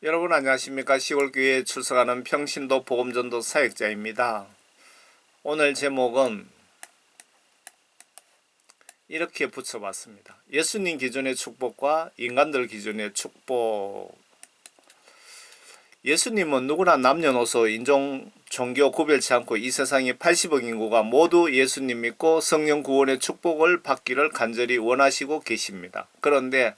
여러분 안녕하십니까? 시골교회에 출석하는 평신도 복음전도 사역자입니다. 오늘 제목은 이렇게 붙여봤습니다. 예수님 기준의 축복과 인간들 기준의 축복. 예수님은 누구나 남녀노소 인종 종교 구별치 않고 이 세상의 80억 인구가 모두 예수님 믿고 성령 구원의 축복을 받기를 간절히 원하시고 계십니다. 그런데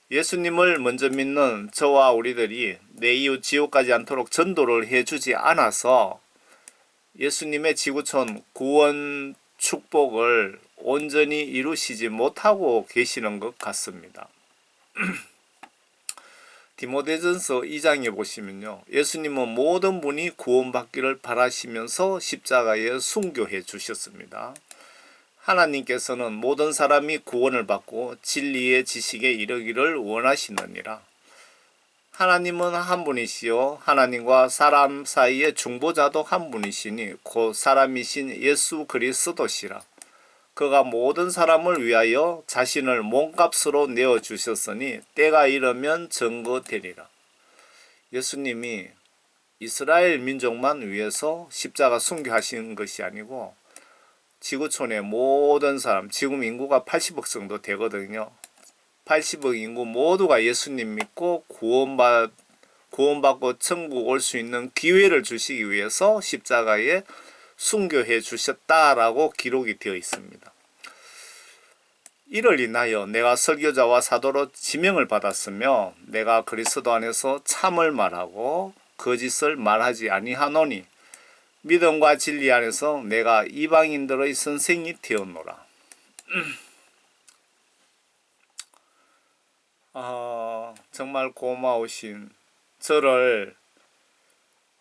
예수님을 먼저 믿는 저와 우리들이 내 이웃 지옥 가지 않도록 전도를 해주지 않아서 예수님의 지구촌 구원 축복을 온전히 이루시지 못하고 계시는 것 같습니다. 디모데전서 2장에 보시면요, 예수님은 모든 분이 구원받기를 바라시면서 십자가에 순교해 주셨습니다. 하나님께서는 모든 사람이 구원을 받고 진리의 지식에 이르기를 원하시느니라. 하나님은 한 분이시요 하나님과 사람 사이의 중보자도 한 분이시니 곧 사람이신 예수 그리스도시라. 그가 모든 사람을 위하여 자신을 몸값으로 내어주셨으니 때가 이르면 증거되리라. 예수님이 이스라엘 민족만 위해서 십자가 순교하신 것이 아니고 지구촌의 모든 사람, 지금 인구가 80억 정도 되거든요. 80억 인구 모두가 예수님 믿고 구원받고 천국 올 수 있는 기회를 주시기 위해서 십자가에 순교해 주셨다라고 기록이 되어 있습니다. 이를 인하여 내가 설교자와 사도로 지명을 받았으며 내가 그리스도 안에서 참을 말하고 거짓을 말하지 아니하노니 믿음과 진리 안에서 내가 이방인들의 선생이 되었노라. 정말 고마우신 저를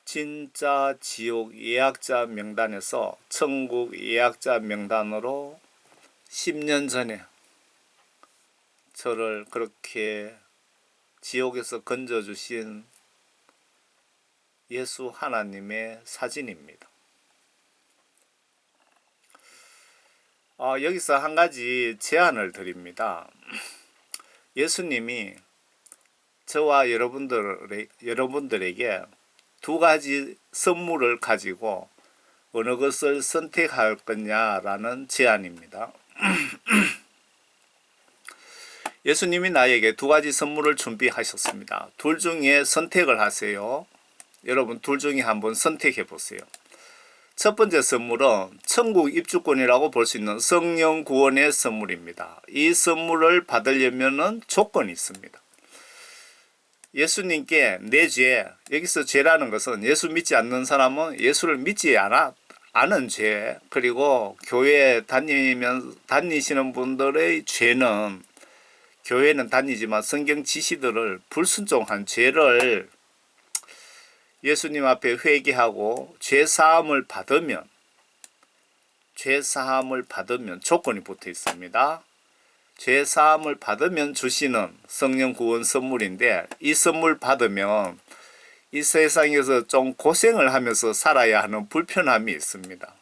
진짜 지옥 예약자 명단에서 천국 예약자 명단으로 10년 전에 저를 그렇게 지옥에서 건져주신 예수 하나님의 사진입니다. 여기서 한 가지 제안을 드립니다. 예수님이 저와 여러분들에게 두 가지 선물을 가지고 어느 것을 선택할 거냐라는 제안입니다. 예수님이 나에게 두 가지 선물을 준비하셨습니다. 둘 중에 선택을 하세요. 여러분 둘 중에 한번 선택해 보세요. 첫 번째 선물은 천국 입주권이라고 볼 수 있는 성령 구원의 선물입니다. 이 선물을 받으려면 조건이 있습니다. 예수님께 내 죄, 여기서 죄라는 것은 예수 믿지 않는 사람은 예수를 믿지 않은 죄, 그리고 교회 다니시는 분들의 죄는 교회는 다니지만 성경 지시들을 불순종한 죄를 예수님 앞에 회개하고 죄사함을 받으면 조건이 붙어 있습니다. 죄사함을 받으면 주시는 성령 구원 선물인데 이 선물 받으면 이 세상에서 좀 고생을 하면서 살아야 하는 불편함이 있습니다.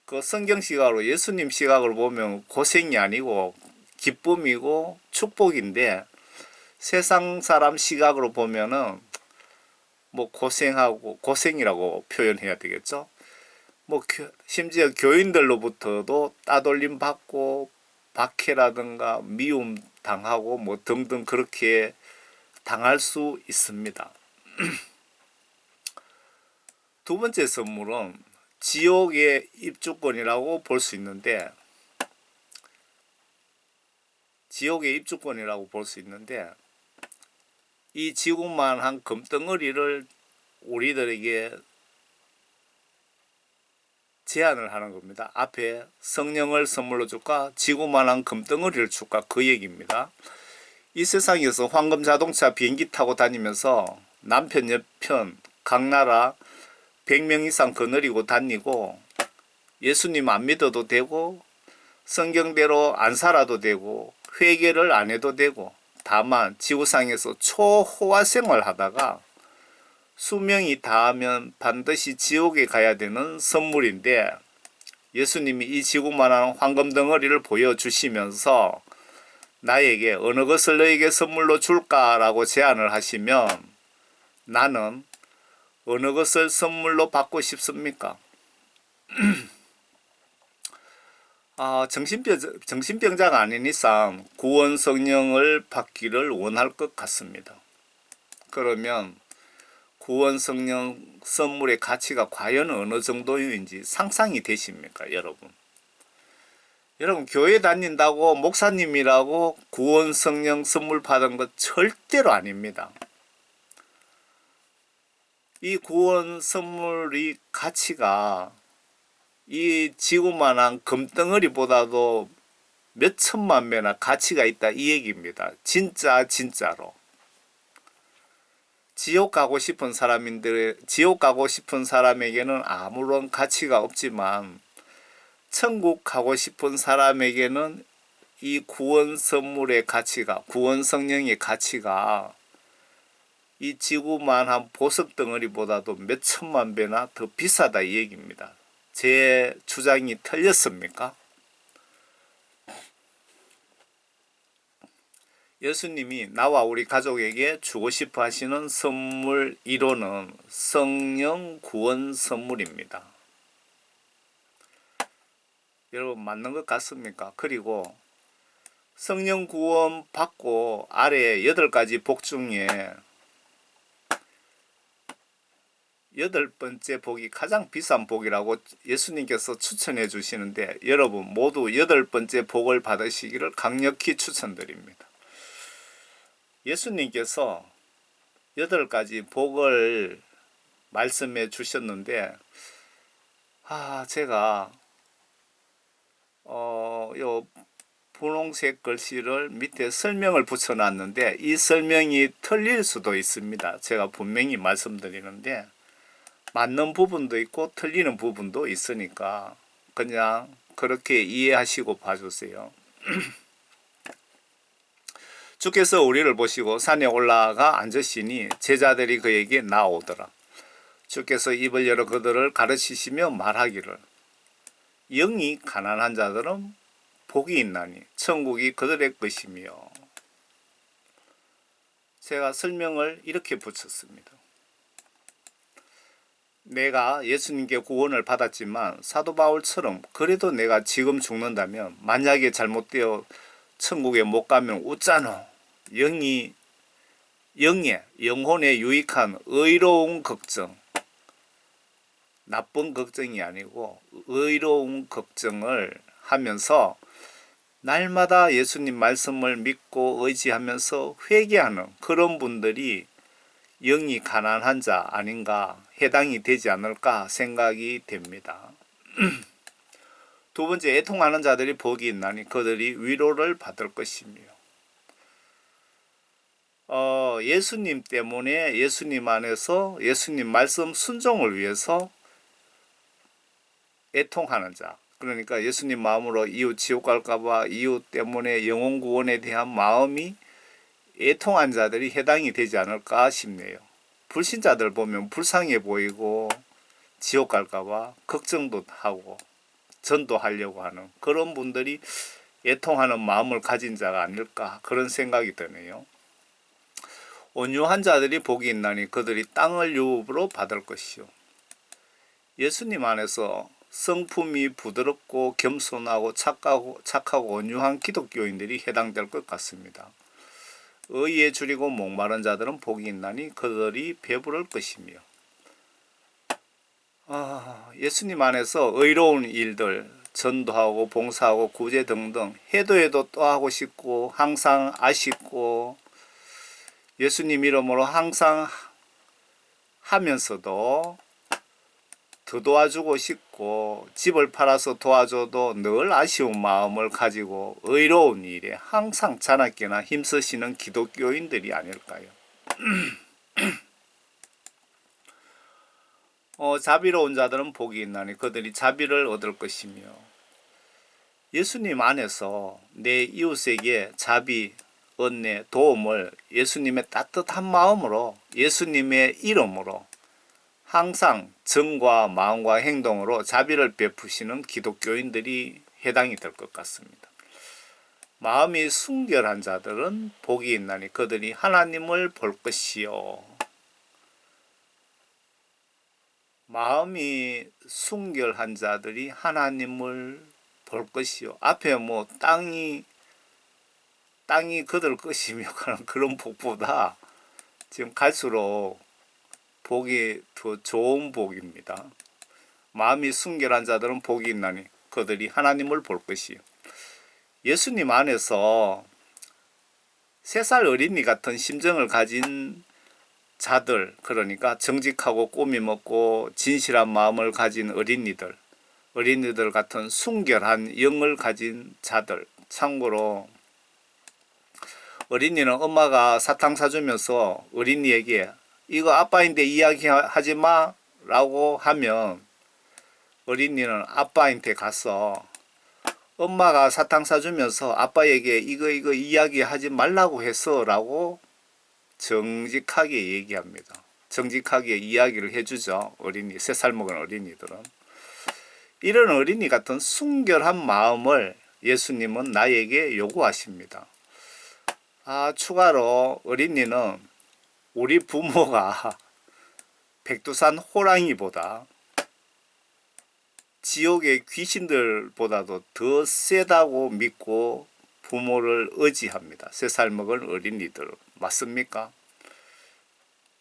그 성경 시각으로 예수님 시각으로 보면 고생이 아니고 기쁨이고 축복인데 세상 사람 시각으로 보면은 뭐 고생이라고 표현해야 되겠죠. 뭐 심지어 교인들로부터도 따돌림 받고 박해라든가 미움 당하고 뭐 등등 그렇게 당할 수 있습니다. 두 번째 선물은 지옥의 입주권이라고 볼 수 있는데 이 지구만한 금덩어리를 우리들에게 제안을 하는 겁니다. 앞에 성령을 선물로 줄까 지구만한 금덩어리를 줄까 그 얘기입니다. 이 세상에서 황금 자동차 비행기 타고 다니면서 남편 여편 각 나라 100명 이상 거느리고 다니고 예수님 안 믿어도 되고 성경대로 안 살아도 되고 회개를 안 해도 되고 다만 지구상에서 초호화 생활하다가 수명이 다하면 반드시 지옥에 가야 되는 선물인데 예수님이 이 지구만한 황금 덩어리를 보여주시면서 나에게 어느 것을 너에게 선물로 줄까라고 제안을 하시면 나는 어느 것을 선물로 받고 싶습니까? 정신병자가 아닌 이상 구원 성령을 받기를 원할 것 같습니다. 그러면 구원 성령 선물의 가치가 과연 어느 정도인지 상상이 되십니까, 여러분? 여러분, 교회 다닌다고 목사님이라고 구원 성령 선물 받은 것 절대로 아닙니다. 이 구원 선물의 가치가 이 지구만한 금덩어리보다도 몇 천만 배나 가치가 있다, 이 얘기입니다. 진짜로. 지옥 가고 싶은 사람에게는 아무런 가치가 없지만 천국 가고 싶은 사람에게는 이 구원 선물의 가치가, 구원 성령의 가치가 이 지구만한 보석 덩어리보다도 몇 천만 배나 더 비싸다, 이 얘기입니다. 제 주장이 틀렸습니까? 예수님이 나와 우리 가족에게 주고 싶어 하시는 선물 1호는 성령 구원 선물입니다. 여러분, 맞는 것 같습니까? 그리고 성령 구원 받고 아래 8가지 복 중에 8번째 복이 가장 비싼 복이라고 예수님께서 추천해 주시는데, 여러분 모두 8번째 복을 받으시기를 강력히 추천드립니다. 예수님께서 8가지 복을 말씀해 주셨는데, 제가 요 분홍색 글씨를 밑에 설명을 붙여 놨는데 이 설명이 틀릴 수도 있습니다. 제가 분명히 말씀드리는데 맞는 부분도 있고 틀리는 부분도 있으니까 그냥 그렇게 이해하시고 봐주세요. 주께서 우리를 보시고 산에 올라가 앉으시니 제자들이 그에게 나오더라. 주께서 입을 열어 그들을 가르치시며 말하기를, 영이 가난한 자들은 복이 있나니 천국이 그들의 것이며. 제가 설명을 이렇게 붙였습니다. 내가 예수님께 구원을 받았지만 사도 바울처럼 그래도 내가 지금 죽는다면, 만약에 잘못되어 천국에 못 가면 웃자노. 영혼에 유익한 의로운 걱정, 나쁜 걱정이 아니고 의로운 걱정을 하면서 날마다 예수님 말씀을 믿고 의지하면서 회개하는 그런 분들이 영이 가난한 자 아닌가, 해당이 되지 않을까 생각이 됩니다. 두 번째, 애통하는 자들이 복이 있나니 그들이 위로를 받을 것이며. 예수님 때문에, 예수님 안에서 예수님 말씀 순종을 위해서 애통하는 자, 그러니까 예수님 마음으로 이웃 지옥 갈까봐 이웃 때문에 영혼 구원에 대한 마음이 애통한 자들이 해당이 되지 않을까 싶네요. 불신자들 보면 불쌍해 보이고 지옥 갈까봐 걱정도 하고 전도하려고 하는 그런 분들이 애통하는 마음을 가진 자가 아닐까, 그런 생각이 드네요. 온유한 자들이 복이 있나니 그들이 땅을 유업으로 받을 것이요. 예수님 안에서 성품이 부드럽고 겸손하고 착하고 온유한 기독교인들이 해당될 것 같습니다. 의에 줄이고 목마른 자들은 복이 있나니 그들이 배부를 것이며. 예수님 안에서 의로운 일들, 전도하고 봉사하고 구제 등등 해도 또 하고 싶고 항상 아쉽고 예수님 이름으로 항상 하면서도 더 도와주고 싶고 집을 팔아서 도와줘도 늘 아쉬운 마음을 가지고 의로운 일에 항상 자나깨나 힘쓰시는 기독교인들이 아닐까요? 자비로운 자들은 복이 있나니 그들이 자비를 얻을 것이며. 예수님 안에서 내 이웃에게 자비, 은혜, 도움을 예수님의 따뜻한 마음으로, 예수님의 이름으로 항상 정과 마음과 행동으로 자비를 베푸시는 기독교인들이 해당이 될 것 같습니다. 마음이 순결한 자들은 복이 있나니 그들이 하나님을 볼 것이요. 마음이 순결한 자들이 하나님을 볼 것이요. 앞에 뭐 땅이 그들 것이며 그런 복보다 지금 갈수록 복이 더 좋은 복입니다. 마음이 순결한 자들은 복이 있나니 그들이 하나님을 볼 것이요. 예수님 안에서 3살 어린이 같은 심정을 가진 자들, 그러니까 정직하고 꾸미 먹고 진실한 마음을 가진 어린이들 같은 순결한 영을 가진 자들. 참고로 어린이는 엄마가 사탕 사주면서 어린이에게 이거 아빠인데 이야기하지 마 라고 하면 어린이는 아빠한테 가서 엄마가 사탕 사주면서 아빠에게 이거 이야기하지 말라고 했어 라고 정직하게 얘기합니다. 정직하게 이야기를 해주죠. 어린이, 3살 먹은 어린이들은. 이런 어린이 같은 순결한 마음을 예수님은 나에게 요구하십니다. 추가로 어린이는 우리 부모가 백두산 호랑이보다 지옥의 귀신들보다도 더 세다고 믿고 부모를 의지합니다. 3살 먹은 어린이들. 맞습니까?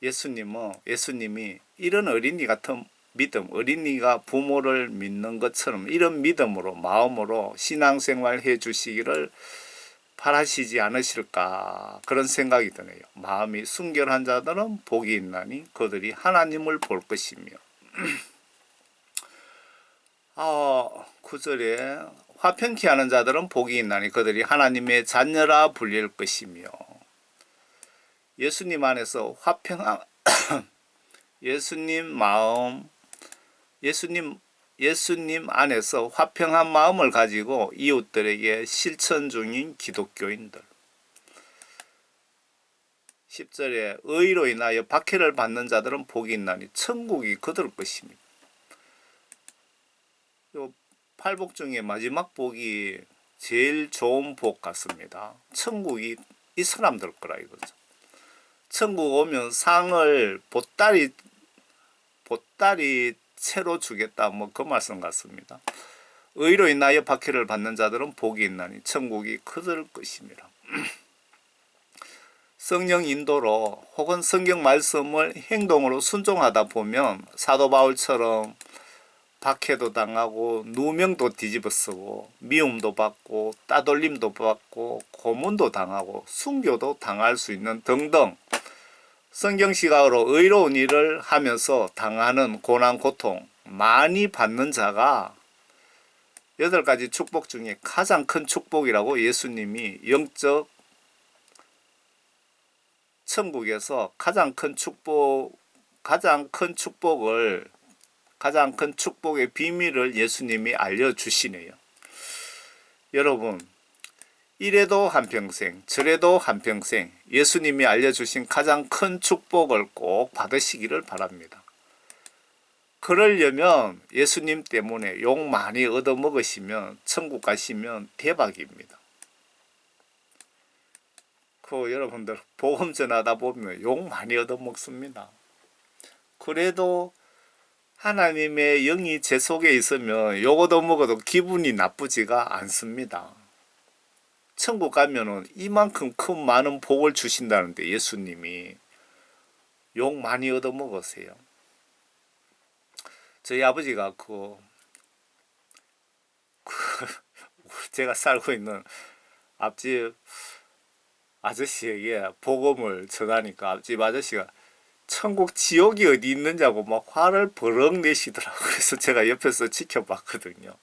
예수님이 이런 어린이 같은 믿음, 어린이가 부모를 믿는 것처럼 이런 믿음으로, 마음으로 신앙생활 해 주시기를 바라시지 않으실까, 그런 생각이 드네요. 마음이 순결한 자들은 복이 있나니 그들이 하나님을 볼 것이며 9절에 화평케 하는 자들은 복이 있나니 그들이 하나님의 자녀라 불릴 것이며. 예수님 안에서 화평한 예수님 안에서 화평한 마음을 가지고 이웃들에게 실천 중인 기독교인들. 10절에 의로 인하여 박해를 받는 자들은 복이 있나니 천국이 그들 것입니다. 요 8복 중에 마지막 복이 제일 좋은 복 같습니다. 천국이 이 사람들 거라 이거죠. 천국 오면 상을 보따리 채로 주겠다, 뭐 그 말씀 같습니다. 의로 인하여 박해를 받는 자들은 복이 있나니 천국이 그들 것입니다. 성령 인도로 혹은 성경 말씀을 행동으로 순종하다 보면 사도 바울처럼 박해도 당하고 누명도 뒤집어 쓰고 미움도 받고 따돌림도 받고 고문도 당하고 순교도 당할 수 있는 등등 성경 시각으로 의로운 일을 하면서 당하는 고난 고통 많이 받는 자가 8가지 축복 중에 가장 큰 축복이라고 예수님이 영적 천국에서 가장 큰 축복의 비밀을 예수님이 알려주시네요. 여러분, 이래도 한평생, 저래도 한평생 예수님이 알려주신 가장 큰 축복을 꼭 받으시기를 바랍니다. 그러려면 예수님 때문에 욕 많이 얻어먹으시면 천국 가시면 대박입니다. 여러분들 복음 전하다 보면 욕 많이 얻어먹습니다. 그래도 하나님의 영이 제 속에 있으면 욕 얻어먹어도 기분이 나쁘지가 않습니다. 천국 가면은 이만큼 큰 많은 복을 주신다는데 예수님이 욕 많이 얻어먹으세요. 저희 아버지가 제가 살고 있는 앞집 아저씨에게 복음을 전하니까 앞집 아저씨가 천국 지옥이 어디 있느냐고 막 화를 버럭 내시더라고요. 그래서 제가 옆에서 지켜봤거든요.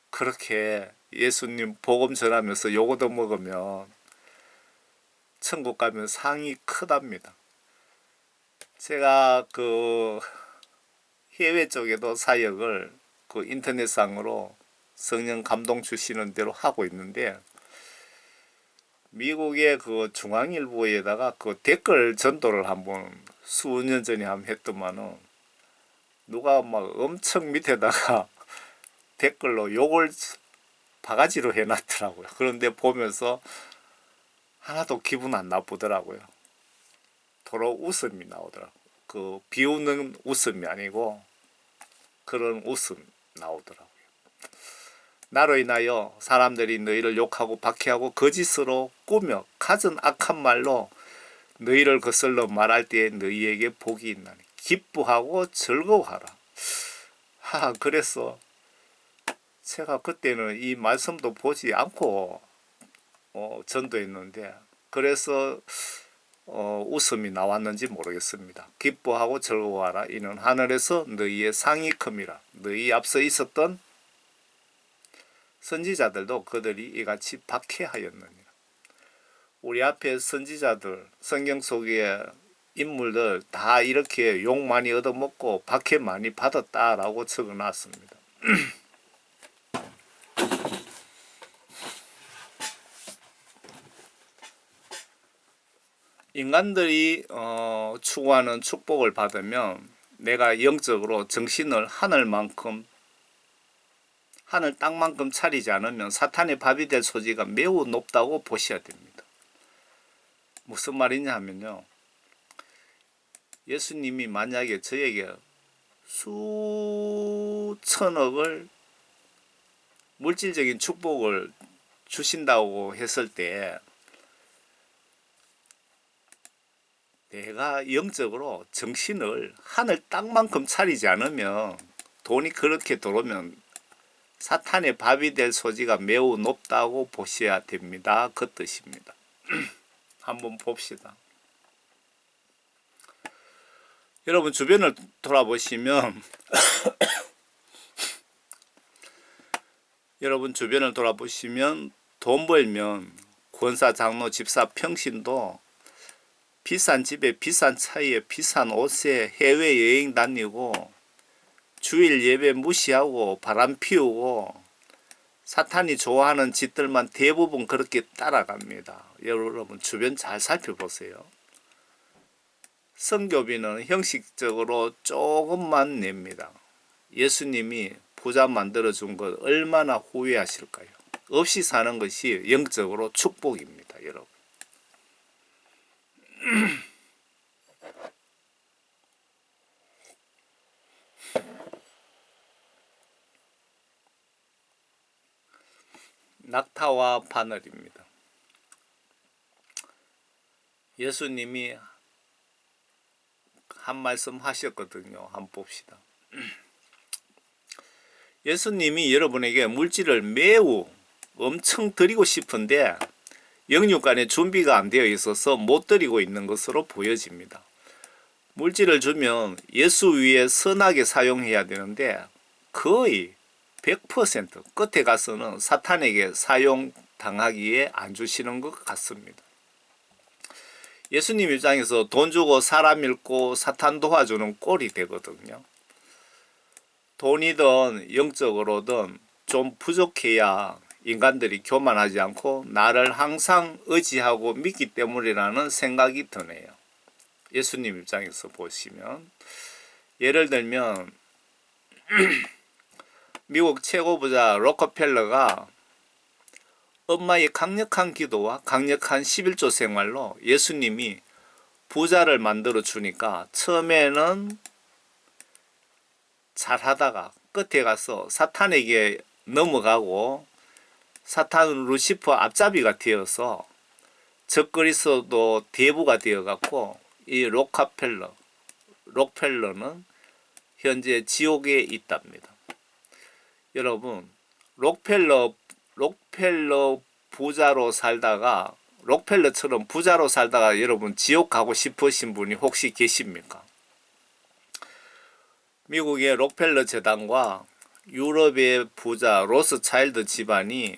그렇게 예수님 복음 전하면서 욕 얻어먹으면 천국 가면 상이 크답니다. 제가 해외 쪽에도 사역을 인터넷상으로 성령 감동 주시는 대로 하고 있는데 미국의 중앙일보에다가 댓글 전도를 한번 수년 전에 한번 했더만은 누가 막 엄청 밑에다가 댓글로 욕을 바가지로 해놨더라고요. 그런데 보면서 하나도 기분 안 나쁘더라고요. 도로 웃음이 나오더라고요. 그 비웃는 웃음이 아니고 그런 웃음 나오더라고요. 나로 인하여 사람들이 너희를 욕하고 박해하고 거짓으로 꾸며 갖은 악한 말로 너희를 거슬러 말할 때에 너희에게 복이 있나니 기뻐하고 즐거워하라. 그래서 제가 그때는 이 말씀도 보지 않고 전도했는데 그래서 웃음이 나왔는지 모르겠습니다. 기뻐하고 즐거워하라. 이는 하늘에서 너희의 상이 큼이라. 너희 앞서 있었던 선지자들도 그들이 이같이 박해하였느니라. 우리 앞에 선지자들, 성경 속의 인물들 다 이렇게 욕 많이 얻어먹고 박해 많이 받았다라고 적어놨습니다. 인간들이 추구하는 축복을 받으면 내가 영적으로 정신을 하늘 땅만큼 차리지 않으면 사탄의 밥이 될 소지가 매우 높다고 보셔야 됩니다. 무슨 말이냐 하면요, 예수님이 만약에 저에게 수천억을 물질적인 축복을 주신다고 했을 때 내가 영적으로 정신을 하늘 땅만큼 차리지 않으면 돈이 그렇게 들어오면 사탄의 밥이 될 소지가 매우 높다고 보셔야 됩니다. 그 뜻입니다. 한번 봅시다. 여러분 주변을 돌아보시면 돈 벌면 권사, 장로, 집사, 평신도 비싼 집에 비싼 차에 비싼 옷에 해외여행 다니고 주일 예배 무시하고 바람 피우고 사탄이 좋아하는 짓들만 대부분 그렇게 따라갑니다. 여러분 주변 잘 살펴보세요. 선교비는 형식적으로 조금만 냅니다. 예수님이 부자 만들어준 것 얼마나 후회하실까요? 없이 사는 것이 영적으로 축복입니다. 여러분. 낙타와 바늘입니다. 예수님이 한 말씀 하셨거든요. 한번 봅시다. 예수님이 여러분에게 물질을 매우 엄청 드리고 싶은데 영육간에 준비가 안 되어 있어서 못 드리고 있는 것으로 보여집니다. 물질을 주면 예수 위에 선하게 사용해야 되는데 거의 100% 끝에 가서는 사탄에게 사용당하기에 안 주시는 것 같습니다. 예수님 입장에서 돈 주고 사람 잃고 사탄 도와주는 꼴이 되거든요. 돈이든 영적으로든 좀 부족해야 인간들이 교만하지 않고 나를 항상 의지하고 믿기 때문이라는 생각이 드네요. 예수님 입장에서 보시면 예를 들면 미국 최고 부자 록펠러가 엄마의 강력한 기도와 강력한 11조 생활로 예수님이 부자를 만들어 주니까 처음에는 잘하다가 끝에 가서 사탄에게 넘어가고 사탄 루시퍼 앞잡이가 되어서 적그리스도 대부가 되어갖고 이 록펠러는 현재 지옥에 있답니다. 여러분 록펠러 부자로 살다가 록펠러처럼 부자로 살다가 여러분 지옥 가고 싶으신 분이 혹시 계십니까? 미국의 록펠러 재단과 유럽의 부자 로스차일드 집안이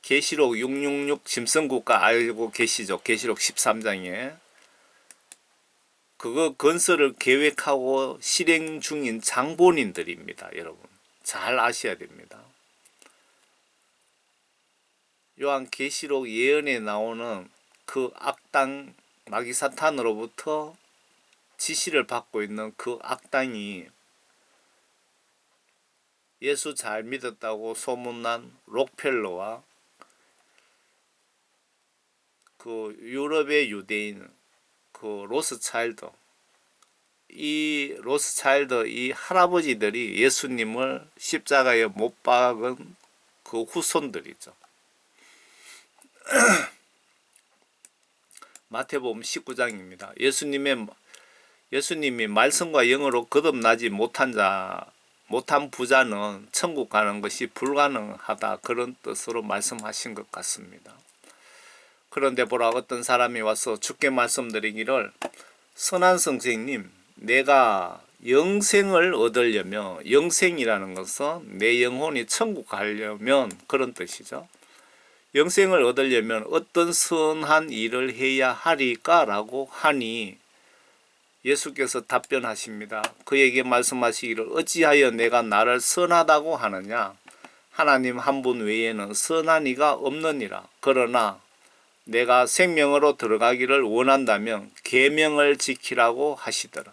계시록 666 짐승국가 알고 계시죠? 계시록 13장에 그거 건설을 계획하고 실행 중인 장본인들입니다. 여러분 잘 아셔야 됩니다. 요한 계시록 예언에 나오는 그 악당 마귀 사탄으로부터 지시를 받고 있는 그 악당이 예수 잘 믿었다고 소문난 록펠러와 그 유럽의 유대인 그 로스차일드 이 할아버지들이 예수님을 십자가에 못 박은 그 후손들이죠. 마태복음 19장입니다. 예수님이 말씀과 영으로 거듭나지 못한 부자는 천국 가는 것이 불가능하다, 그런 뜻으로 말씀하신 것 같습니다. 그런데 보라, 어떤 사람이 와서 주께 말씀드리기를, 선한 선생님, 내가 영생을 얻으려면, 영생이라는 것은 내 영혼이 천국 가려면 그런 뜻이죠. 영생을 얻으려면 어떤 선한 일을 해야 하리까? 라고 하니 예수께서 답변하십니다. 그에게 말씀하시기를, 어찌하여 내가 나를 선하다고 하느냐? 하나님 한 분 외에는 선한 이가 없느니라. 그러나 내가 생명으로 들어가기를 원한다면 계명을 지키라고 하시더라.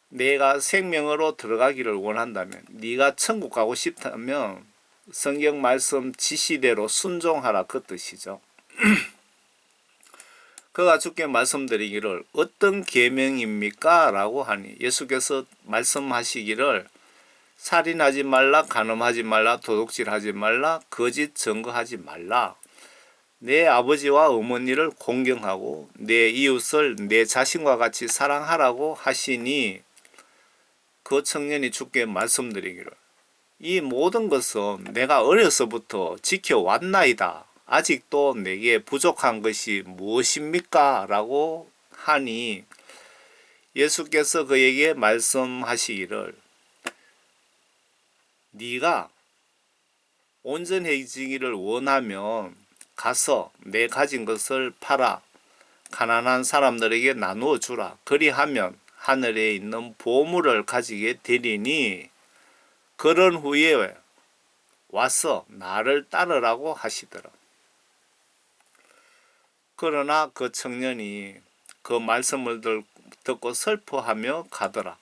내가 생명으로 들어가기를 원한다면, 네가 천국 가고 싶다면 성경 말씀 지시대로 순종하라, 그 뜻이죠. 그가 주께 말씀드리기를, 어떤 계명입니까? 라고 하니 예수께서 말씀하시기를, 살인하지 말라, 간음하지 말라, 도둑질하지 말라, 거짓 증거하지 말라, 내 아버지와 어머니를 공경하고 내 이웃을 내 자신과 같이 사랑하라고 하시니, 그 청년이 주께 말씀드리기를, 이 모든 것은 내가 어려서부터 지켜왔나이다. 아직도 내게 부족한 것이 무엇입니까? 라고 하니 예수께서 그에게 말씀하시기를, 네가 온전해지기를 원하면 가서 내 가진 것을 팔아 가난한 사람들에게 나누어 주라. 그리하면 하늘에 있는 보물을 가지게 되리니 그런 후에 와서 나를 따르라고 하시더라. 그러나 그 청년이 그 말씀을 듣고 슬퍼하며 가더라.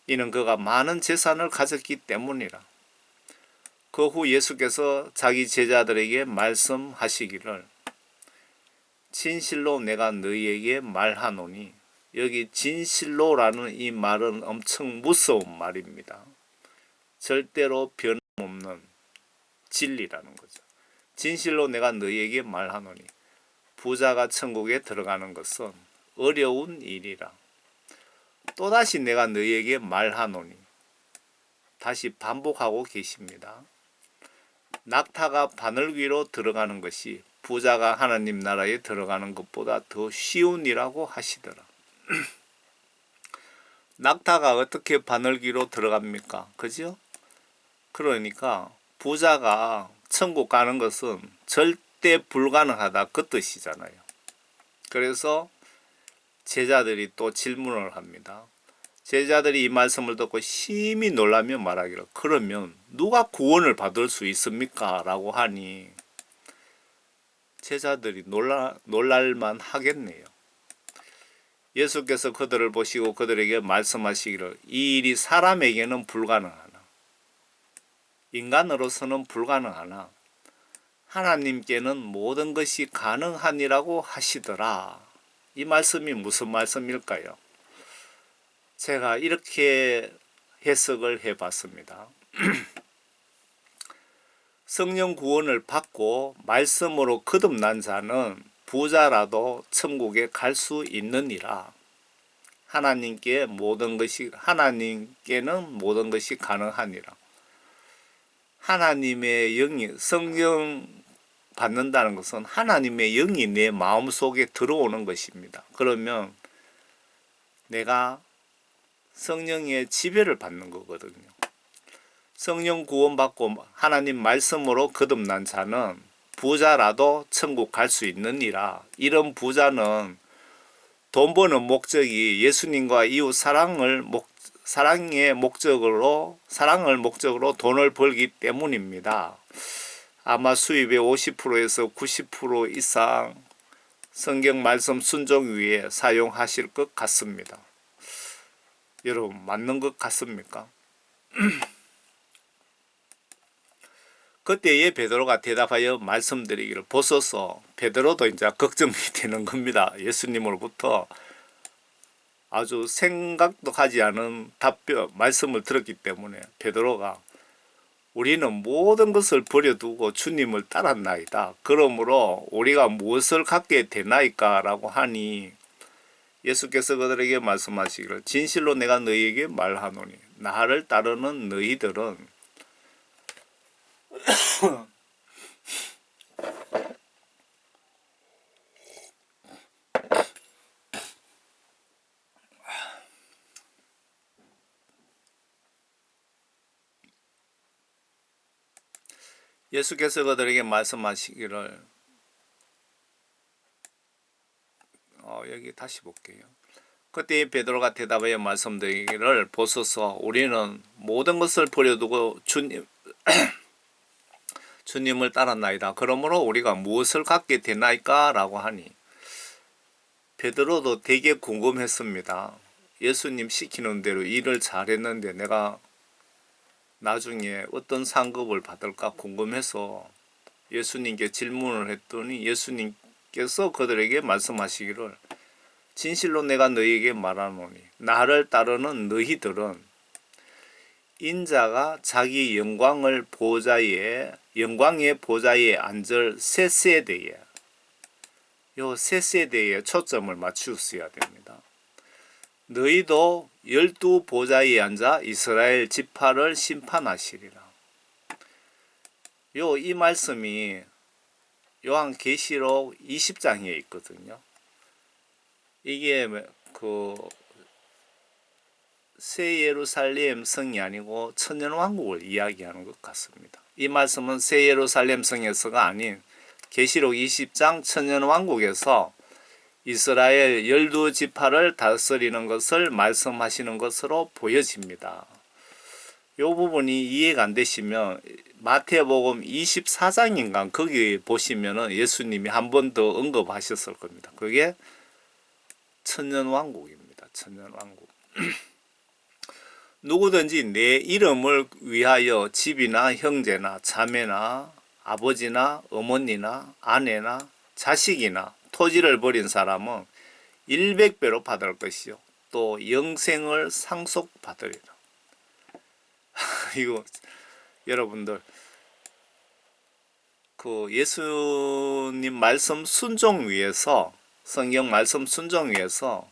이는 그가 많은 재산을 가졌기 때문이라. 그 후 예수께서 자기 제자들에게 말씀하시기를, 진실로 내가 너희에게 말하노니, 여기 진실로라는 이 말은 엄청 무서운 말입니다. 절대로 변함없는 진리라는 거죠. 진실로 내가 너희에게 말하노니, 부자가 천국에 들어가는 것은 어려운 일이라. 또다시 내가 너희에게 말하노니, 다시 반복하고 계십니다. 낙타가 바늘 위로 들어가는 것이 부자가 하나님 나라에 들어가는 것보다 더 쉬운 일이라고 하시더라. 낙타가 어떻게 바늘 위로 들어갑니까? 그죠? 그러니까 부자가 천국 가는 것은 절대 불가능하다, 그 뜻이잖아요. 그래서 제자들이 또 질문을 합니다. 제자들이 이 말씀을 듣고 심히 놀라며 말하기를, 그러면 누가 구원을 받을 수 있습니까? 라고 하니 제자들이 놀랄만 하겠네요. 예수께서 그들을 보시고 그들에게 말씀하시기를, 이 일이 사람에게는 불가능하나, 인간으로서는 불가능하나 하나님께는 모든 것이 가능하니라고 하시더라. 이 말씀이 무슨 말씀일까요? 제가 이렇게 해석을 해봤습니다. 성령 구원을 받고 말씀으로 거듭난 자는 부자라도 천국에 갈 수 있느니라. 하나님께는 모든 것이 가능하니라. 하나님의 영이, 성령 받는다는 것은 하나님의 영이 내 마음속에 들어오는 것입니다. 그러면 내가 성령의 지배를 받는 거거든요. 성령 구원받고 하나님 말씀으로 거듭난 자는 부자라도 천국 갈 수 있느니라. 이런 부자는 돈 버는 목적이 예수님과 이웃 사랑을 목적으로 돈을 벌기 때문입니다. 아마 수입의 50%에서 90% 이상 성경 말씀 순종 위에 사용하실 것 같습니다. 여러분, 맞는 것 같습니까? 그때에 베드로가 대답하여 말씀드리기를 보소서. 베드로도 이제 걱정이 되는 겁니다. 예수님으로부터 아주 생각도 하지 않은 답변, 말씀을 들었기 때문에 베드로가 우리는 모든 것을 버려두고 주님을 따랐나이다. 그러므로 우리가 무엇을 갖게 되나이까? 라고 하니 예수께서 그들에게 말씀하시기를 진실로 내가 너희에게 말하노니 나를 따르는 너희들은 예수께서 그들에게 말씀하시기를 여기 다시 볼게요. 그때 베드로가 대답하여 말씀드리기를 보소서 우리는 모든 것을 버려두고 주님을 따랐나이다. 그러므로 우리가 무엇을 갖게 되나이까? 라고 하니 베드로도 되게 궁금했습니다. 예수님 시키는 대로 일을 잘했는데 내가 나중에 어떤 상급을 받을까 궁금해서 예수님께 질문을 했더니 예수님께서 그들에게 말씀하시기를 진실로 내가 너희에게 말하노니 나를 따르는 너희들은 인자가 자기 영광의 보좌에 앉을 새 세대에 요 새 세대에 초점을 맞추어야 됩니다. 너희도 12보좌에 앉아 이스라엘 지파를 심판하시리라. 이 말씀이 요한계시록 20장에 있거든요. 이게 새 예루살렘 성이 아니고 천년왕국을 이야기하는 것 같습니다. 이 말씀은 새 예루살렘 성에서가 아닌 계시록 20장 천년왕국에서 이스라엘 12지파를 다스리는 것을 말씀하시는 것으로 보여집니다. 이 부분이 이해가 안 되시면 마태복음 24장인가 거기 보시면은 예수님이 한 번 더 언급하셨을 겁니다. 그게 천년왕국입니다. 천년왕국. 누구든지 내 이름을 위하여 집이나 형제나 자매나 아버지나 어머니나 아내나 자식이나 토지를 버린 사람은 100배로 받을 것이요 또 영생을 상속받으리라. 이거 여러분들 예수님 말씀 순종 위에서 성경 말씀 순종 위에서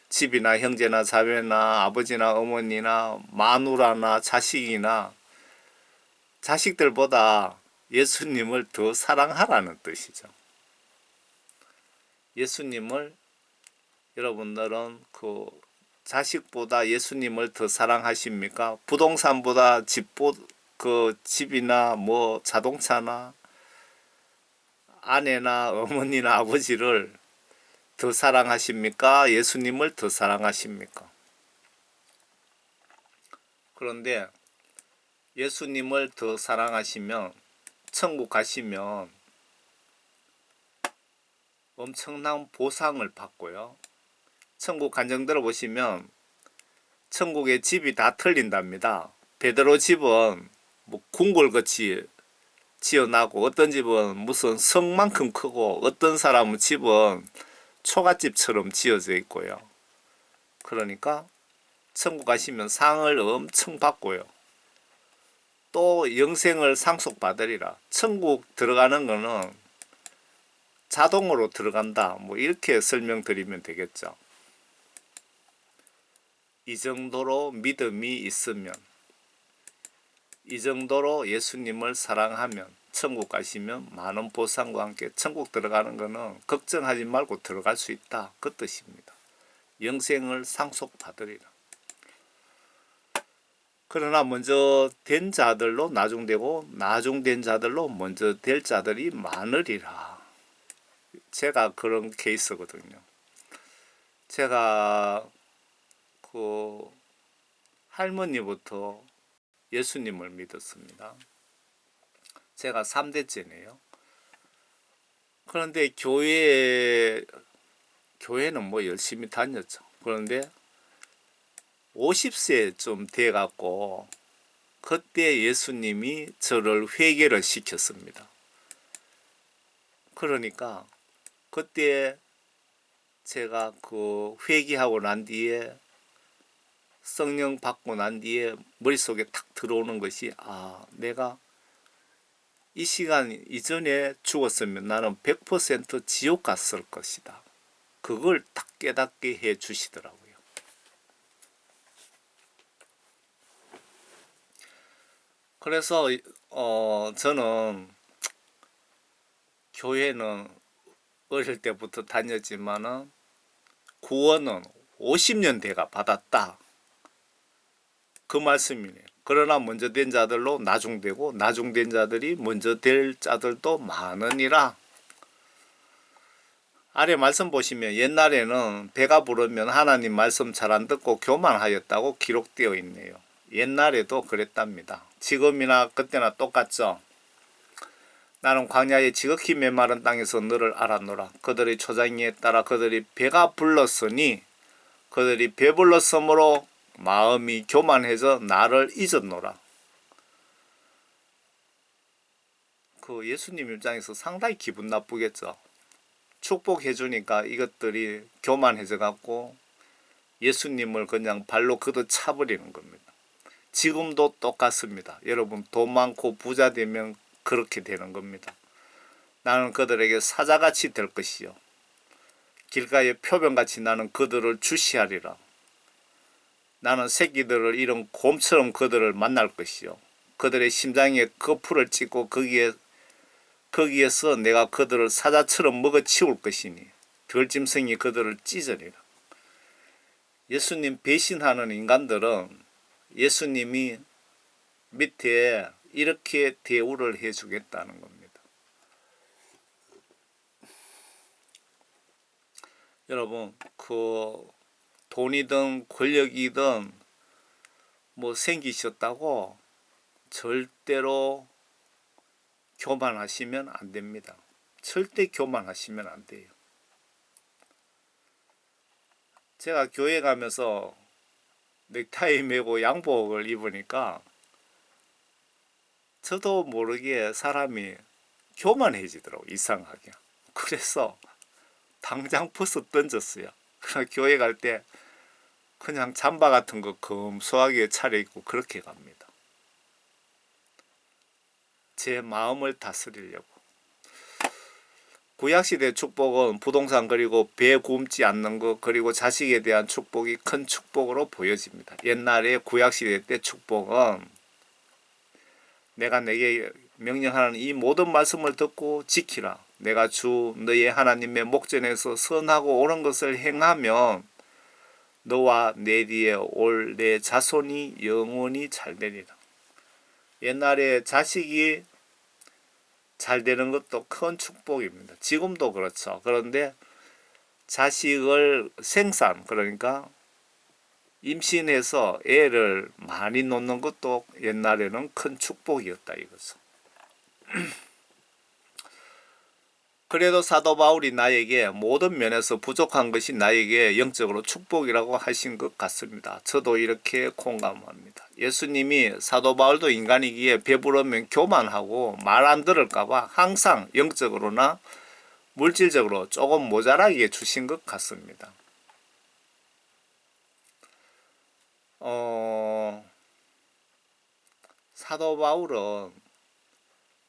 집이나 형제나 자매나 아버지나 어머니나 마누라나 자식이나 자식들보다 예수님을 더 사랑하라는 뜻이죠. 예수님을 여러분들은 자식보다 예수님을 더 사랑하십니까? 부동산보다 집이나 자동차나 아내나 어머니나 아버지를 더 사랑하십니까? 예수님을 더 사랑하십니까? 그런데 예수님을 더 사랑하시면 천국 가시면 엄청난 보상을 받고요. 천국 간증 들어보시면 천국의 집이 다 틀린답니다. 베드로 집은 궁궐같이 지어나고 어떤 집은 무슨 성만큼 크고 어떤 사람은 집은 초가집처럼 지어져 있고요. 그러니까 천국 가시면 상을 엄청 받고요. 또 영생을 상속받으리라. 천국 들어가는 거는 자동으로 들어간다. 이렇게 설명드리면 되겠죠. 이 정도로 믿음이 있으면, 이 정도로 예수님을 사랑하면 천국 가시면 많은 보상과 함께 천국 들어가는 거는 걱정하지 말고 들어갈 수 있다. 그 뜻입니다. 영생을 상속받으리라. 그러나 먼저 된 자들로 나중되고 나중된 자들로 먼저 될 자들이 많으리라. 제가 그런 케이스거든요. 제가 할머니부터 예수님을 믿었습니다. 제가 3대째네요. 그런데 교회는 열심히 다녔죠. 그런데 50세 좀 돼갖고 그때 예수님이 저를 회개를 시켰습니다. 그러니까 그때 제가 그 회개하고 난 뒤에 성령 받고 난 뒤에 머릿속에 탁 들어오는 것이, 아, 내가 이 시간 이전에 죽었으면 나는 100% 지옥 갔을 것이다. 그걸 딱 깨닫게 해 주시더라고요. 그래서 저는 교회는 어릴 때부터 다녔지만은 구원은 50년 대가 받았다. 그 말씀이네요. 그러나 먼저 된 자들로 나중되고 나중된 자들이 먼저 될 자들도 많으니라. 아래 말씀 보시면 옛날에는 배가 부르면 하나님 말씀 잘 안 듣고 교만하였다고 기록되어 있네요. 옛날에도 그랬답니다. 지금이나 그때나 똑같죠. 나는 광야의 지극히 메마른 땅에서 너를 알았노라. 그들의 초장에 따라 그들이 배가 불렀으니 그들이 배불렀으므로 마음이 교만해져 나를 잊었노라. 그 예수님 입장에서 상당히 기분 나쁘겠죠. 축복해 주니까 이것들이 교만해져 갖고 예수님을 그냥 발로 걷어 차버리는 겁니다. 지금도 똑같습니다. 여러분, 돈 많고 부자 되면 그렇게 되는 겁니다. 나는 그들에게 사자같이 될 것이요 길가의 표변같이 나는 그들을 주시하리라. 나는 새끼들을 이런 곰처럼 그들을 만날 것이요 그들의 심장에 거풀을 찢고 거기에서 내가 그들을 사자처럼 먹어치울 것이니 들짐승이 그들을 찢으리라. 예수님 배신하는 인간들은 예수님이 밑에 이렇게 대우를 해주겠다는 겁니다. 여러분, 그 돈이든 권력이든 뭐 생기셨다고 절대로 교만하시면 안 됩니다. 절대 교만하시면 안 돼요. 제가 교회 가면서 넥타이 메고 양복을 입으니까 저도 모르게 사람이 교만해지더라고, 이상하게. 그래서 당장 벗어 던졌어요. 그냥 교회 갈 때 그냥 잠바 같은 거 검소하게 차려입고 그렇게 갑니다. 제 마음을 다스리려고. 구약시대 축복은 부동산 그리고 배 굶지 않는 것 그리고 자식에 대한 축복이 큰 축복으로 보여집니다. 옛날에 구약시대 때 축복은 내가 내게 명령하는 이 모든 말씀을 듣고 지키라. 내가 주 너의 하나님의 목전에서 선하고 옳은 것을 행하면 너와 내 뒤에 올 내 자손이 영원히 잘되리라. 옛날에 자식이 잘 되는 것도 큰 축복입니다. 지금도 그렇죠. 그런데 자식을 생산, 그러니까 임신해서 애를 많이 놓는 것도 옛날에는 큰 축복이었다 이거죠. 그래도 사도 바울이 나에게 모든 면에서 부족한 것이 나에게 영적으로 축복이라고 하신 것 같습니다. 저도 이렇게 공감합니다. 예수님이 사도 바울도 인간이기에 배부르면 교만하고 말 안 들을까봐 항상 영적으로나 물질적으로 조금 모자라게 주신 것 같습니다. 사도 바울은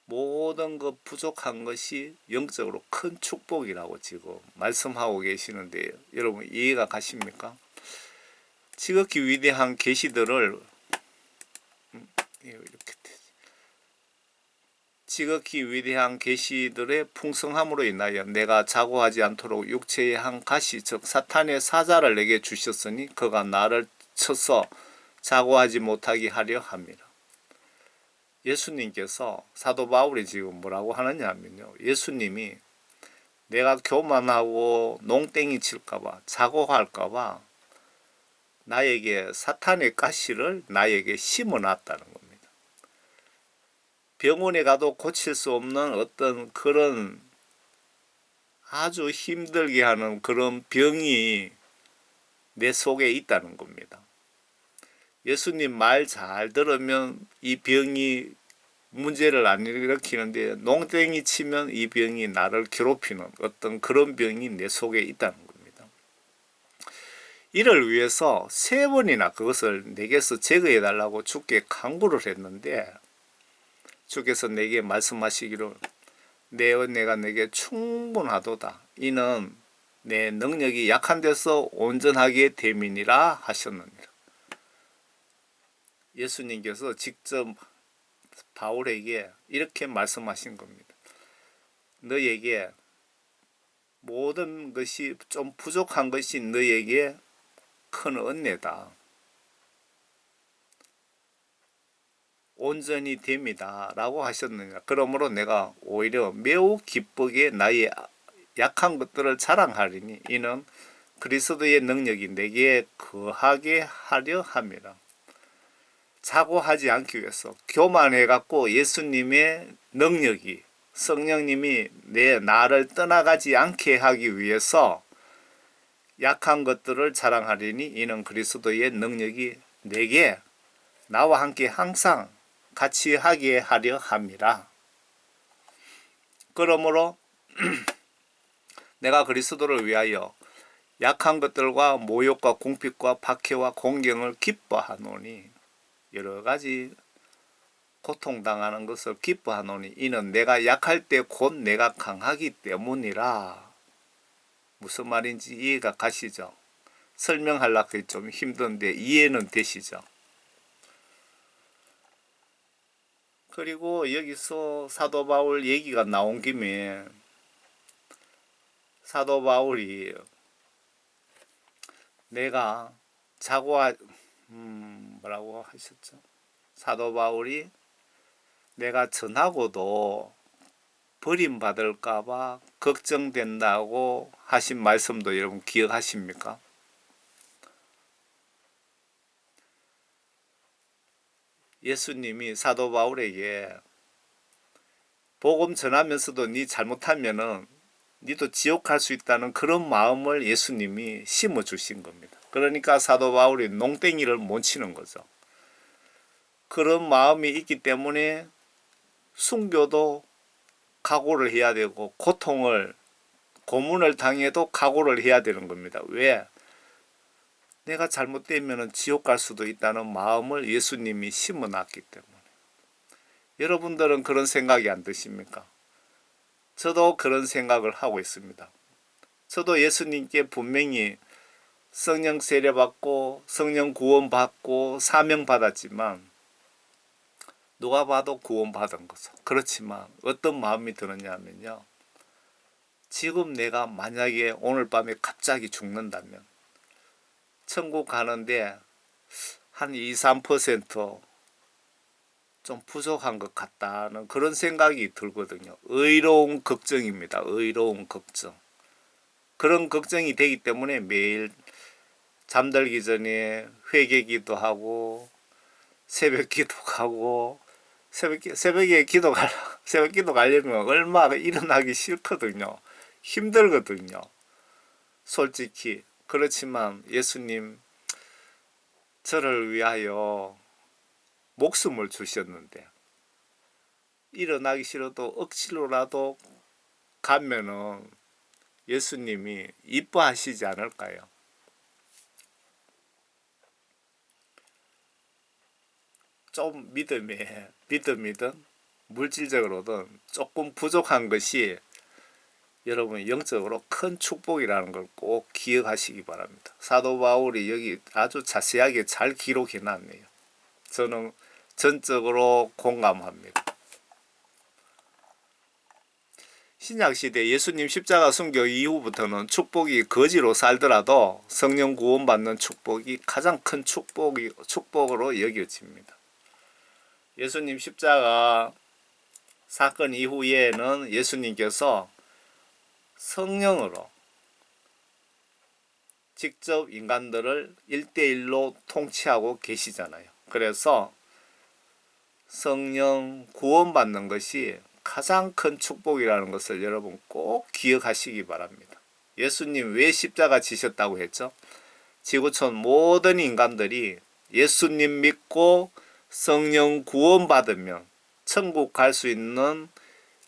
모든 것 부족한 것이 영적으로 큰 축복이라고 지금 말씀하고 계시는데 여러분 이해가 가십니까? 지극히 위대한 계시들을 이렇게 지극히 위대한 계시들의 풍성함으로 인하여 내가 자고하지 않도록 육체의 한 가시 즉 사탄의 사자를 내게 주셨으니 그가 나를 쳐서 자고하지 못하게 하려 함이라. 예수님께서 사도 바울이 지금 뭐라고 하느냐 하면요. 예수님이 내가 교만하고 농땡이 칠까봐 자고할까봐 나에게 사탄의 가시를 나에게 심어놨다는 겁니다. 병원에 가도 고칠 수 없는 어떤 그런 아주 힘들게 하는 그런 병이 내 속에 있다는 겁니다. 예수님 말 잘 들으면 이 병이 문제를 안 일으키는데 농땡이 치면 이 병이 나를 괴롭히는 어떤 그런 병이 내 속에 있다는 겁니다. 이를 위해서 3번이나 그것을 내게서 제거해 달라고 주께 간구를 했는데 주께서 내게 말씀하시기를 내 은혜가 내게 충분하도다. 이는 내 능력이 약한 데서 온전하게 됨이니라 하셨느니라. 예수님께서 직접 바울에게 이렇게 말씀하신 겁니다. 너에게 모든 것이 좀 부족한 것이 너에게 큰 은혜다. 온전히 됨이다 라고 하셨느니라. 그러므로 내가 오히려 매우 기쁘게 나의 약한 것들을 자랑하리니 이는 그리스도의 능력이 내게 거하게 하려 함이라. 자고하지 않기 위해서 교만해 갖고 예수님의 능력이 성령님이 나를 떠나가지 않게 하기 위해서 약한 것들을 자랑하리니 이는 그리스도의 능력이 내게 나와 함께 항상 같이 하게 하려 함이라. 그러므로 내가 그리스도를 위하여 약한 것들과 모욕과 궁핍과 박해와 공경을 기뻐하노니 여러 가지 고통당하는 것을 기뻐하노니 이는 내가 약할 때 곧 내가 강하기 때문이라. 무슨 말인지 이해가 가시죠? 설명하려고 좀 힘든데 이해는 되시죠? 그리고 여기서 사도 바울 얘기가 나온 김에 사도 바울이 내가 뭐라고 하셨죠? 사도 바울이 내가 전하고도 버림받을까봐 걱정된다고 하신 말씀도 여러분 기억하십니까? 예수님이 사도 바울에게 복음 전하면서도 네 잘못하면은 니도 지옥 갈 수 있다는 그런 마음을 예수님이 심어 주신 겁니다. 그러니까 사도 바울이 농땡이를 못 치는 거죠. 그런 마음이 있기 때문에 순교도 각오를 해야 되고 고문을 당해도 각오를 해야 되는 겁니다. 왜? 내가 잘못되면 지옥 갈 수도 있다는 마음을 예수님이 심어놨기 때문에. 여러분들은 그런 생각이 안 드십니까? 저도 그런 생각을 하고 있습니다. 저도 예수님께 분명히 성령 세례받고 성령 구원받고 사명받았지만 누가 봐도 구원받은 거죠. 그렇지만 어떤 마음이 드느냐 하면요. 지금 내가 만약에 오늘 밤에 갑자기 죽는다면 천국 가는데 한 2, 3%좀 부족한 것 같다는 그런 생각이 들거든요. 의로운 걱정입니다. 의로운 걱정. 그런 걱정이 되기 때문에 매일 잠들기 전에 회개기도 하고 새벽 기도하고 새벽에 새벽 기도 가려면 얼마나 일어나기 싫거든요. 힘들거든요. 솔직히. 그렇지만 예수님 저를 위하여 목숨을 주셨는데 일어나기 싫어도 억지로라도 가면은 예수님이 이뻐하시지 않을까요? 좀 믿음이든 물질적으로든 조금 부족한 것이 여러분 영적으로 큰 축복이라는 걸 꼭 기억하시기 바랍니다. 사도 바울이 여기 아주 자세하게 잘 기록해 놨네요. 저는 전적으로 공감합니다. 신약시대 예수님 십자가 순교 이후부터는 축복이 거지로 살더라도 성령 구원받는 축복이 가장 큰 축복으로 여겨집니다. 예수님 십자가 사건 이후에는 예수님께서 성령으로 직접 인간들을 1대1로 통치하고 계시잖아요. 그래서 성령 구원받는 것이 가장 큰 축복이라는 것을 여러분 꼭 기억하시기 바랍니다. 예수님 왜 십자가 지셨다고 했죠? 지구촌 모든 인간들이 예수님 믿고 성령 구원 받으면 천국 갈 수 있는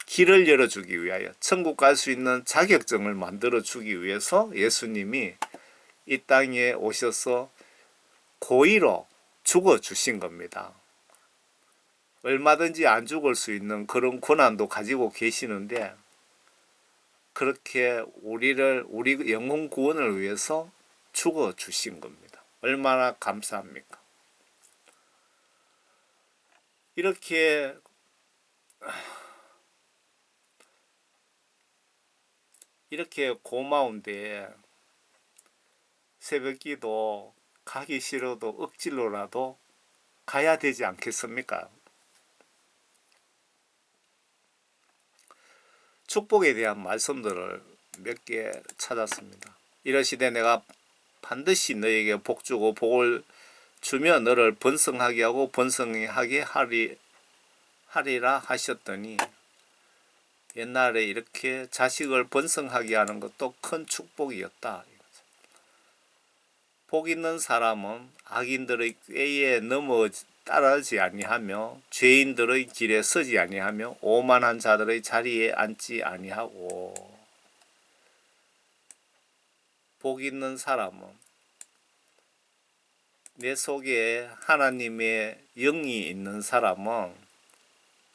길을 열어주기 위하여, 천국 갈 수 있는 자격증을 만들어주기 위해서 예수님이 이 땅에 오셔서 고의로 죽어주신 겁니다. 얼마든지 안 죽을 수 있는 그런 권한도 가지고 계시는데, 그렇게 우리 영혼 구원을 위해서 죽어주신 겁니다. 얼마나 감사합니까? 이렇게 고마운데 새벽기도 가기 싫어도 억지로라도 가야 되지 않겠습니까? 축복에 대한 말씀들을 몇 개 찾았습니다. 이러시되 내가 반드시 너에게 복 주고 복을 주며 너를 번성하게 하고 번성하게 하리라 하셨더니, 옛날에 이렇게 자식을 번성하게 하는 것도 큰 축복이었다. 복 있는 사람은 악인들의 꾀에 따르지 아니하며 죄인들의 길에 서지 아니하며 오만한 자들의 자리에 앉지 아니하고, 복 있는 사람은 내 속에 하나님의 영이 있는 사람은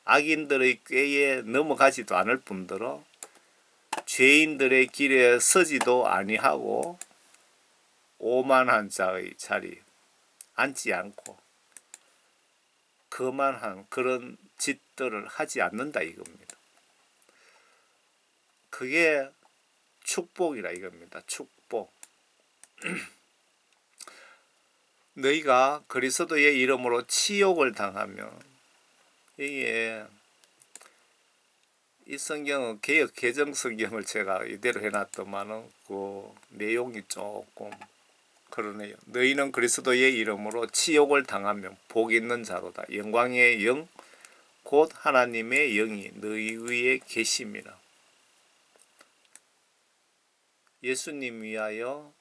악인들의 꾀에 넘어가지도 않을 뿐더러 죄인들의 길에 서지도 아니하고 오만한 자의 자리 앉지 않고 거만한 그런 짓들을 하지 않는다 이겁니다. 그게 축복이라 이겁니다. 축복. 너희가 그리스도의 이름으로 치욕을 당하면, 이게 이 성경은 개역 개정 성경을 제가 이대로 해놨더만은 그 내용이 조금 그러네요. 너희는 그리스도의 이름으로 치욕을 당하면 복 있는 자로다. 영광의 영 곧 하나님의 영이 너희 위에 계심이라. 예수님 위하여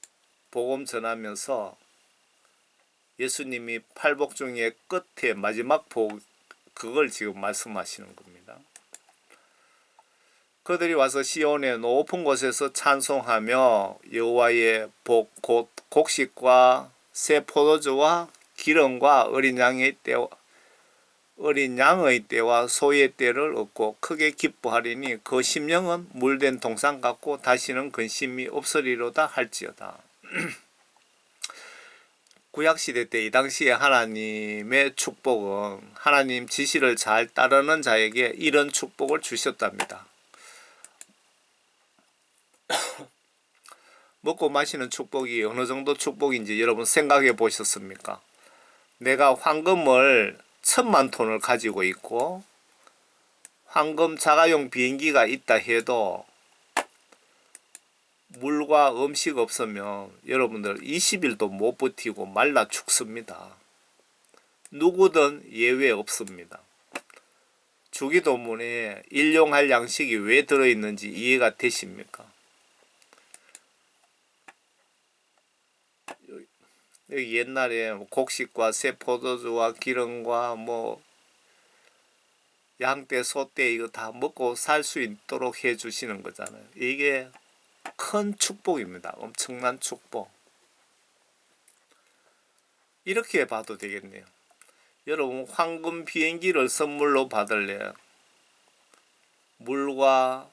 복음 전하면서 예수님이 팔복 중에 끝에 마지막 복, 그걸 지금 말씀하시는 겁니다. 그들이 와서 시온의 높은 곳에서 찬송하며 여호와의 복 곧 곡식과 새 포도주와 기름과 어린 양의 떼와 소의 떼를 얻고 크게 기뻐하리니 그 심령은 물된 동산 같고 다시는 근심이 없으리로다 할지어다. 구약시대 때 이 당시에 하나님의 축복은 하나님 지시를 잘 따르는 자에게 이런 축복을 주셨답니다. 먹고 마시는 축복이 어느 정도 축복인지 여러분 생각해 보셨습니까? 내가 황금을 10,000톤을 가지고 있고 황금 자가용 비행기가 있다 해도 물과 음식 없으면 여러분들 20일도 못 버티고 말라 죽습니다. 누구든 예외 없습니다. 주기도문에 일용할 양식이 왜 들어있는지 이해가 되십니까? 여기 옛날에 곡식과 새 포도주와 기름과 양떼, 소떼 이거 다 먹고 살 수 있도록 해주시는 거잖아요. 이게 큰 축복입니다. 엄청난 축복. 이렇게 봐도 되겠네요. 여러분 황금 비행기를 선물로 받을래요? 물과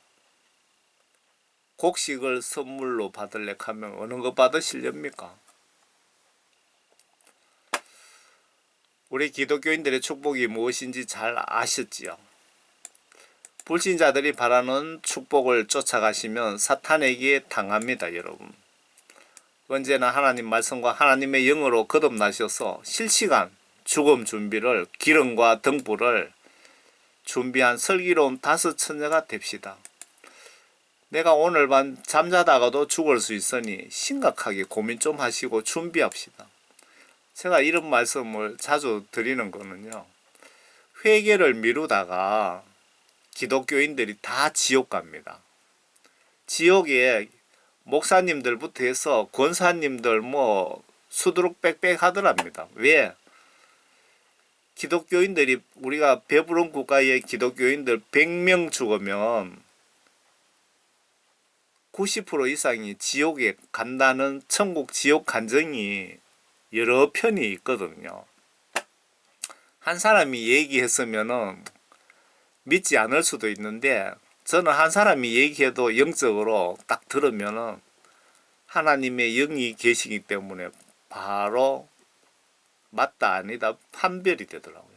곡식을 선물로 받을래 하면 어느 거 받으시렵니까? 우리 기독교인들의 축복이 무엇인지 잘 아셨지요? 불신자들이 바라는 축복을 쫓아가시면 사탄에게 당합니다, 여러분. 언제나 하나님 말씀과 하나님의 영으로 거듭나셔서 실시간 죽음 준비를, 기름과 등불을 준비한 슬기로운 다섯 처녀가 됩시다. 내가 오늘 밤 잠자다가도 죽을 수 있으니 심각하게 고민 좀 하시고 준비합시다. 제가 이런 말씀을 자주 드리는 거는요, 회개를 미루다가 기독교인들이 다 지옥 갑니다. 지옥에 목사님들부터 해서 권사님들 수두룩 빽빽 하더랍니다. 왜? 기독교인들이 우리가 배부른 국가의 기독교인들 100명 죽으면 90% 이상이 지옥에 간다는 천국 지옥 간증이 여러 편이 있거든요. 한 사람이 얘기했으면은 믿지 않을 수도 있는데 저는 한 사람이 얘기해도 영적으로 딱 들으면은 하나님의 영이 계시기 때문에 바로 맞다 아니다 판별이 되더라고요.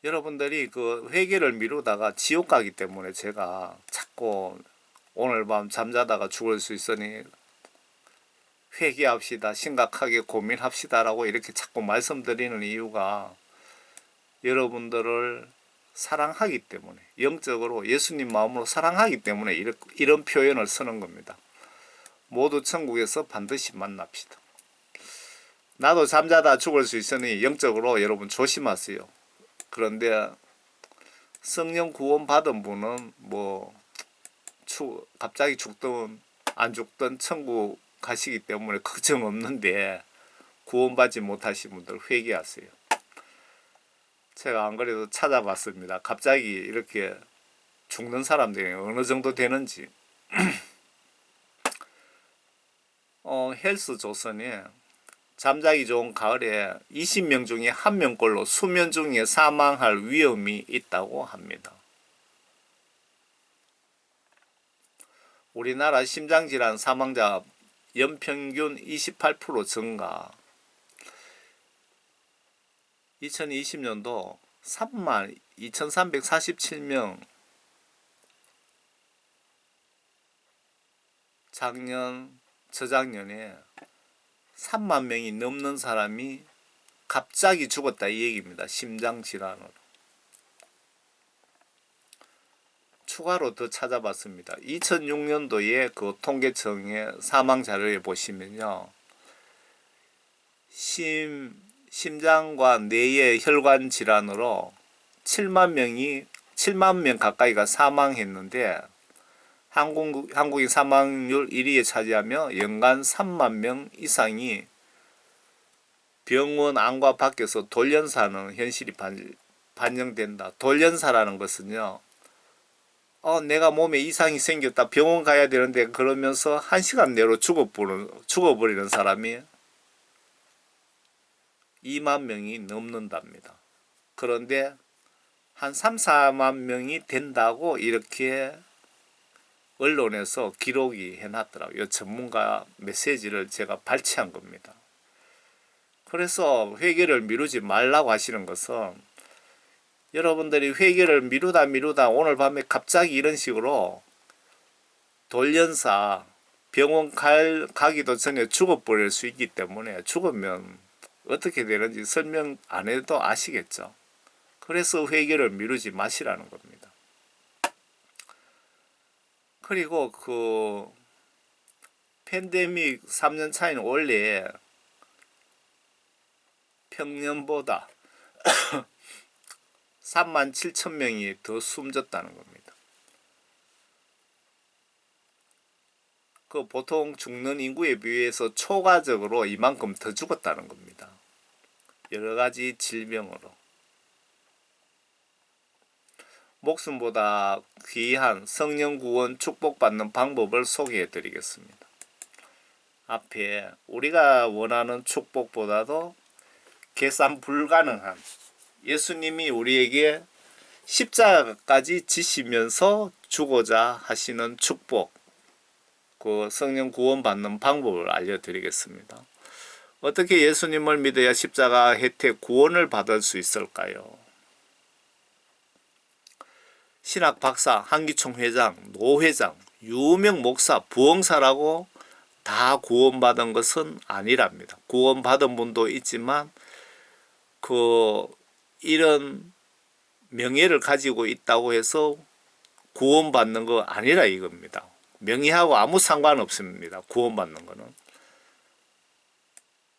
여러분들이 그 회개를 미루다가 지옥 가기 때문에 제가 자꾸 오늘 밤 잠자다가 죽을 수 있으니 회개합시다, 심각하게 고민합시다라고 이렇게 자꾸 말씀드리는 이유가 여러분들을 사랑하기 때문에, 영적으로 예수님 마음으로 사랑하기 때문에 이런 표현을 쓰는 겁니다. 모두 천국에서 반드시 만납시다. 나도 잠자다 죽을 수 있으니 영적으로 여러분 조심하세요. 그런데 성령 구원 받은 분은 뭐 갑자기 죽든 안 죽든 천국 가시기 때문에 걱정 없는데 구원받지 못하신 분들 회개하세요. 제가 안 그래도 찾아봤습니다. 갑자기 이렇게 죽는 사람들이 어느 정도 되는지. 헬스 조선이 잠자기 좋은 가을에 20명 중에 1명꼴로 수면 중에 사망할 위험이 있다고 합니다. 우리나라 심장질환 사망자 연평균 28% 증가. 2020년도 32,347명, 작년, 저작년에 3만 명이 넘는 사람이 갑자기 죽었다 이 얘기입니다. 심장질환으로. 추가로 더 찾아봤습니다. 2006년도에 그 통계청의 사망 자료에 보시면요. 심장과 뇌의 혈관 질환으로 7만 명 가까이가 사망했는데 한국인 사망률 1위에 차지하며 연간 3만 명 이상이 병원 안과 밖에서 돌연사하는 현실이 반영된다. 돌연사라는 것은요. 내가 몸에 이상이 생겼다. 병원 가야 되는데 그러면서 1시간 내로 죽어버리는 사람이 2만 명이 넘는답니다. 그런데 한 3, 4만 명이 된다고 이렇게 언론에서 기록이 해놨더라고요. 전문가 메시지를 제가 발췌한 겁니다. 그래서 회개를 미루지 말라고 하시는 것은 여러분들이 회개를 미루다 오늘 밤에 갑자기 이런 식으로 돌연사 병원 가기도 전에 죽어버릴 수 있기 때문에 죽으면 어떻게 되는지 설명 안 해도 아시겠죠. 그래서 회개를 미루지 마시라는 겁니다. 그리고 그 팬데믹 3년 차이는 원래 평년보다 3만 7천 명이 더 숨졌다는 겁니다. 그 보통 죽는 인구에 비해서 초과적으로 이만큼 더 죽었다는 겁니다. 여러 가지 질병으로. 목숨보다 귀한 성령 구원 축복받는 방법을 소개해 드리겠습니다. 앞에 우리가 원하는 축복보다도 계산 불가능한 예수님이 우리에게 십자가까지 지시면서 주고자 하시는 축복, 그 성령 구원 받는 방법을 알려드리겠습니다. 어떻게 예수님을 믿어야 십자가 혜택 구원을 받을 수 있을까요? 신학 박사, 한기총 회장, 노 회장, 유명 목사, 부흥사라고 다 구원받은 것은 아니랍니다. 구원받은 분도 있지만 이런 명예를 가지고 있다고 해서 구원받는 거 아니라 이겁니다. 명예하고 아무 상관없습니다. 구원받는 거는.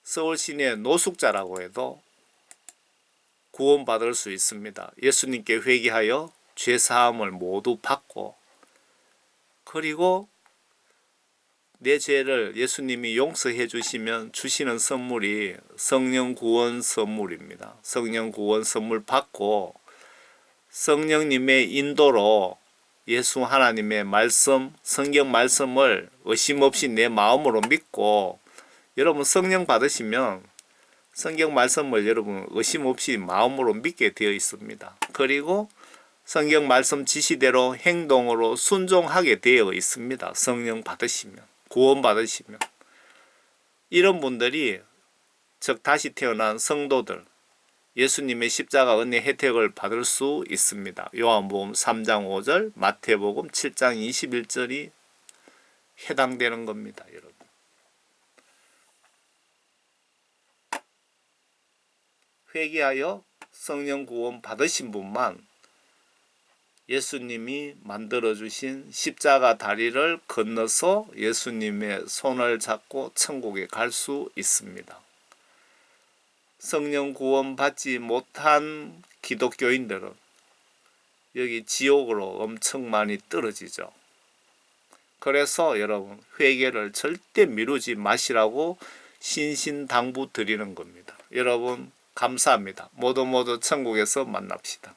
서울 시내 노숙자라고 해도 구원받을 수 있습니다. 예수님께 회개하여 죄사함을 모두 받고 그리고 내 죄를 예수님이 용서해 주시면 주시는 선물이 성령 구원 선물입니다. 성령 구원 선물 받고 성령님의 인도로 예수 하나님의 말씀, 성경 말씀을 의심 없이 내 마음으로 믿고, 여러분 성령 받으시면 성경 말씀을 여러분 의심 없이 마음으로 믿게 되어 있습니다. 그리고 성경 말씀 지시대로 행동으로 순종하게 되어 있습니다. 성령 받으시면, 구원 받으시면. 이런 분들이, 즉 다시 태어난 성도들, 예수님의 십자가 은혜 혜택을 받을 수 있습니다. 요한복음 3장 5절, 마태복음 7장 21절이 해당되는 겁니다, 여러분. 회개하여 성령 구원 받으신 분만 예수님이 만들어주신 십자가 다리를 건너서 예수님의 손을 잡고 천국에 갈 수 있습니다. 성령 구원 받지 못한 기독교인들은 여기 지옥으로 엄청 많이 떨어지죠. 그래서 여러분 회개를 절대 미루지 마시라고 신신당부 드리는 겁니다. 여러분 감사합니다. 모두 천국에서 만납시다.